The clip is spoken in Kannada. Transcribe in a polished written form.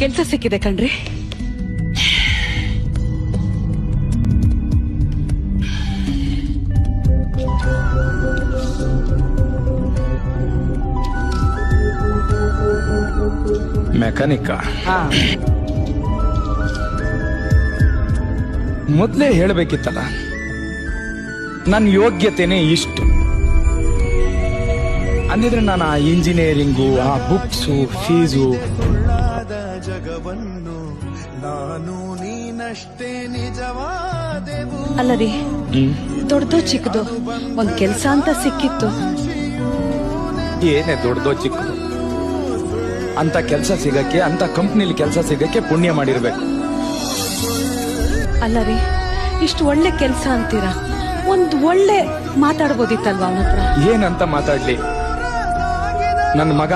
ಕೆಲ್ಸ ಸಿಕ್ಕಿದೆ ಕಣ್ರಿ. ಮೆಕ್ಯಾನಿಕ್ ಮೊದ್ಲೇ ಹೇಳಬೇಕಿತ್ತಲ್ಲ, ನನ್ನ ಯೋಗ್ಯತೆನೇ ಇಷ್ಟು ಅಂದಿದ್ರೆ ನಾನು ಆ ಇಂಜಿನಿಯರಿಂಗು, ಆ ಬುಕ್ಸು, ಫೀಸು ಜಗವನ್ನು ನಾನು ನೀನಷ್ಟೇ ನಿಜವಾದೆವು. ಅಲ್ಲ ರೀ, ದೊಡ್ಡದೋ ಚಿಕ್ಕದೋ ಒಂದ್ ಕೆಲ್ಸ ಅಂತ ಸಿಕ್ಕಿತ್ತು. ಏನೇ ದೊಡ್ಡದೋ ಚಿಕ್ಕದು ಅಂತ ಕೆಲಸ ಸಿಗಕ್ಕೆ, ಅಂತ ಕಂಪ್ನಿಲಿ ಕೆಲಸ ಸಿಗಕ್ಕೆ ಪುಣ್ಯ ಮಾಡಿರ್ಬೇಕು. ಅಲ್ಲ ರೀ, ಇಷ್ಟು ಒಳ್ಳೆ ಕೆಲ್ಸ ಅಂತೀರಾ, ಒಂದ್ ಒಳ್ಳೆ ಮಾತಾಡ್ಬೋದಿತ್ತಲ್ವಾ ಅವನ ಹತ್ರ? ಏನಂತ ಮಾತಾಡ್ಲಿ? ನನ್ನ ಮಗ